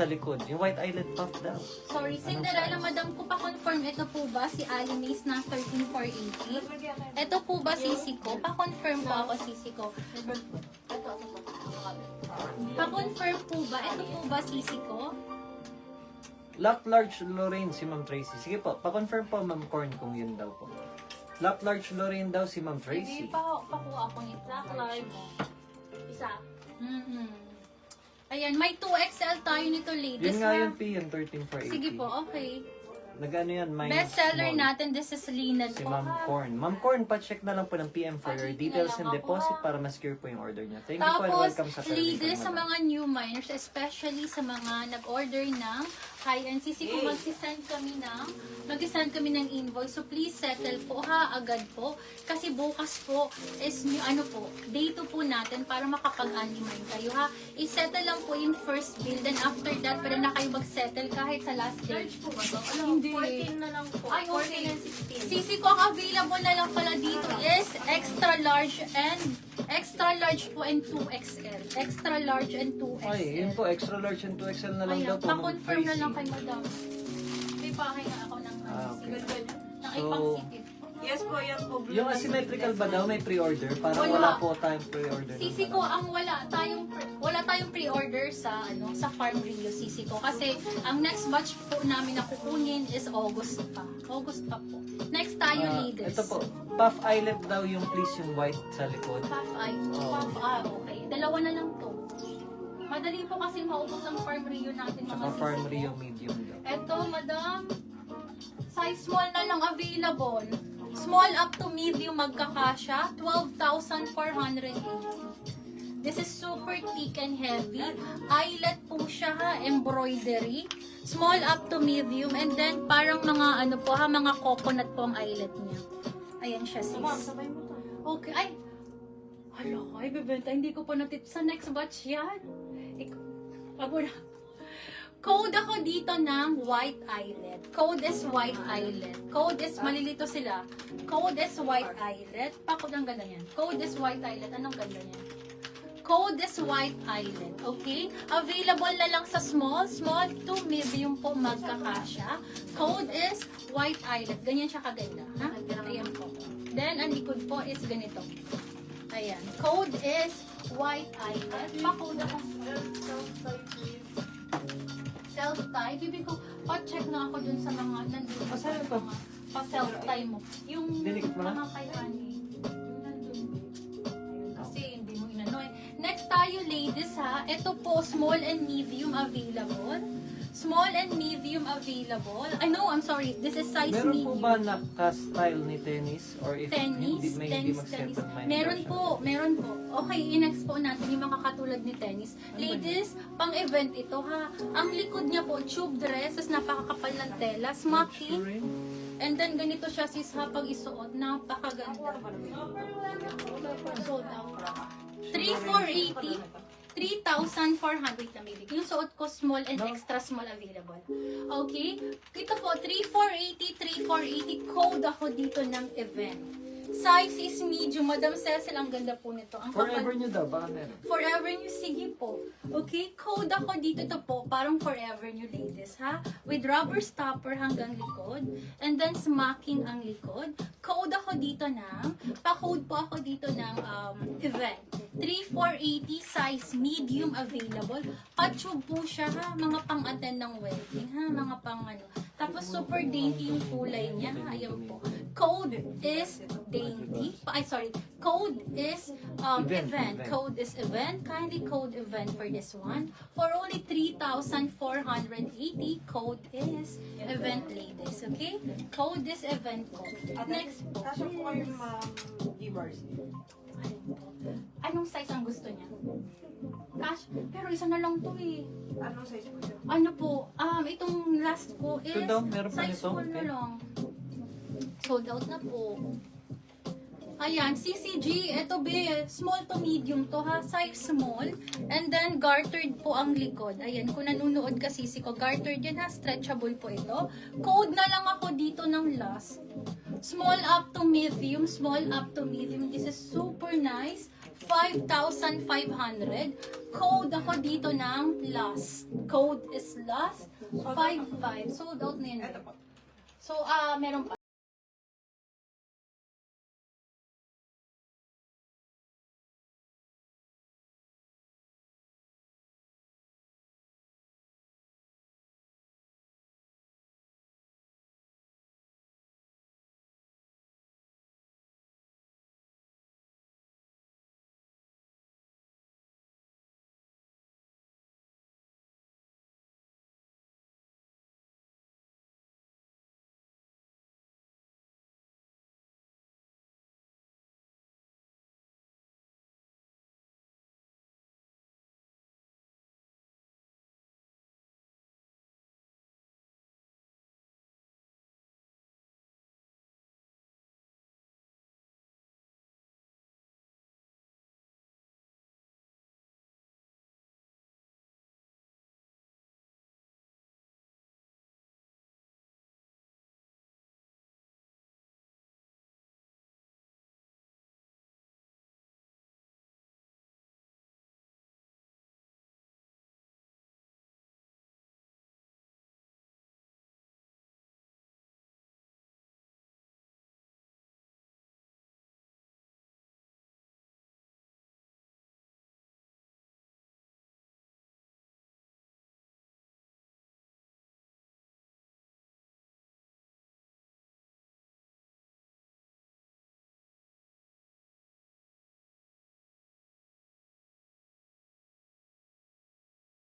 sa likod. Yung white eyelid puff daw. Sorry, Cinderella, madam ko pa-confirm. Ito po ba si Ali Mace na 13,480? Ito po ba sisi ko? Pa-confirm po ako sisi ko. Pa-confirm po ba? Ito po ba sisi ko? Lock large Lorraine si Ma'am Tracy. Sige po, pa-confirm po Ma'am Corn kung yun daw po. Lock large Lorraine daw si Ma'am Tracy. Hindi pa pakuha ko ni Black Large. Isa. Ayan, may 2XL tayo nito, ladies. Yun nga ha? yun, P, yung 13,480. Sige po, okay. Nag-ano yan, minus Best seller small. natin, this is Linad Si po. Ma'am Corn. Ma'am Corn, pa-check na lang po ng PM for your Pa-check details na and lang ako, deposit ha? para ma-secure po yung order niya. Thank you po and Tapos, welcome sa ladies, sa Madam. mga new miners, especially sa mga nag-order ng high-end CC, kung mag-send kami ng invoice, so please settle po ha, agad po. Kasi bukas po is ano po, day 2 po natin para makapag-animine kayo ha. I-settle lang po yung first bill, then after that, pwede na kayo mag-settle kahit sa last day. Large po ba ito? Ano, Hindi. 14 na lang po. Ay, okay. 14 and 16. CC ko ang available na lang pala dito is extra large po and 2XL. Extra large and 2XL. Ay, yun po, extra large and 2XL na lang daw Ayan, po. Ma'am pa-confirm na Tracy. lang kay madam. May pahay na ako ng Okay. ipang-sikip. Yes po, yan po. Blue Yung asymmetrical ba daw may pre-order? Parang Wala. wala po tayong pre-order. Sisi ko ang wala tayong pre-order sa Farm Rio Sisi ko kasi ang next batch po namin na kukunin is August pa. August pa po. Next tayo, ladies. Ito po, puff eyelid daw yung please yung white sa likod. Puff eye. Oh. Okay. Dalawa na lang to. Madali po kasi maubos ang Farm Rio natin Tsaka mga Farm sisi ko. Rio medium daw. Eto, madam. Size small na lang available. Small up to medium magkakasya. 12,480. This is super thick and heavy. Eyelet po siya ha. Embroidery. Small up to medium. And then parang mga ano po ha. Mga coconut po ang eyelet niya. Ayan siya sis. Sabay mo to. Okay. Ay. Hala, ay bebenta. Hindi ko pa natit. Sa next batch yan. Ako na. Code ako dito ng white eyelet. Code is white eyelet. Code is, malilito sila. Code is white eyelet. Pakot ang ganda niyan. Code is white eyelet. Anong ganda niyan? Code is white eyelet. Okay? Available na lang sa small to medium po magkakasya. Code is white eyelet. Ganyan siya kaganda. Ha? Ayan po. Then, ang likod po is ganito. Ayan. Code is white eyelet. Pa-code ako. Self-tie. Ibig ko, pa-check na ako dun sa mga nandun. Saan ito? Pa-self-tie mo. Yung Dinikit mo na? mga kay Honey. Yung nandun. Kasi hindi mo inano eh. Next tayo, ladies ha. Ito po, small and medium available. Small and medium available. I know, I'm sorry. This is size Meron medium. po ba naka-style ni tennis? Or if hindi, Tennis, may tennis, hindi mag-set tennis. of mind Meron siya? po, meron po. Okay, in-expo natin yung mga katulad ni tennis. Ladies, pang-event ito ha. Ang likod niya po, tube dress, tapos napakakapal ng tela, smoky. And then ganito siya sis ha, pag isuot, napakaganda. Sold out. 3,480. 3,400 na may Yung suot ko, small and extra small available. Okay? Ito po, 3,480, 3,480. Code ako dito ng event. Size is medium. Madam Cecil, ang ganda po nito. Ang Forever nyo daw, baka meron. Forever New, sige po. Okay, code ako dito to po, parang Forever New ladies, ha? With rubber stopper hanggang likod, and then smacking ang likod. Code ako dito ng, pa-code po ako dito ng event. 3,480, size medium available. Pa-tube po siya, ha? Mga pang-attend ng wedding, ha? Mga pang ano. Tapos super dainty yung kulay niya, ha? Ayan po. Code is dainty. Code is event. Code is event. Kindly code event for this one. For only 3,480, code is event ladies. Okay? Code is event code. Next po. Kasya po kayo givers. Anong size ang gusto niya? Cash? Pero isa na lang to eh. Anong size po siya? Ano po? Itong last ko is Ito daw, meron pa size nito? small na Okay. lang. Sold out na po. Ayan, CCG, ito be, small to medium to ha, size small. And then gartered po ang likod. Ayan, kung nanonood ka sisi ko, gartered yan ha, stretchable po ito. Code na lang ako dito ng last. Small up to medium, small up to medium. This is super nice. 5,500. Code ako dito ng last. Code is last. 5,500. Sold out na yun. Ito po. So, meron pa.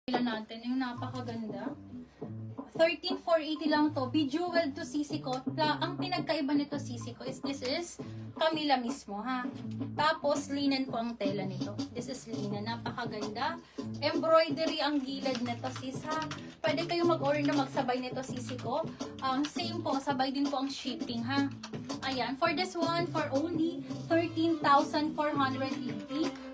Natin yung napakaganda. 13,480 lang to. Bejeweled to sisiko. Ang pinagkaiba nito sisiko is this is Camila mismo, ha. Tapos linen po ang tela nito. This is linen. Napakaganda. Embroidery ang gilid nito, sis, ha. Pwede kayo mag-order na magsabay nito sisiko. Same po, sabay din po ang shipping, ha. Ayan, for this one, for only 13,480.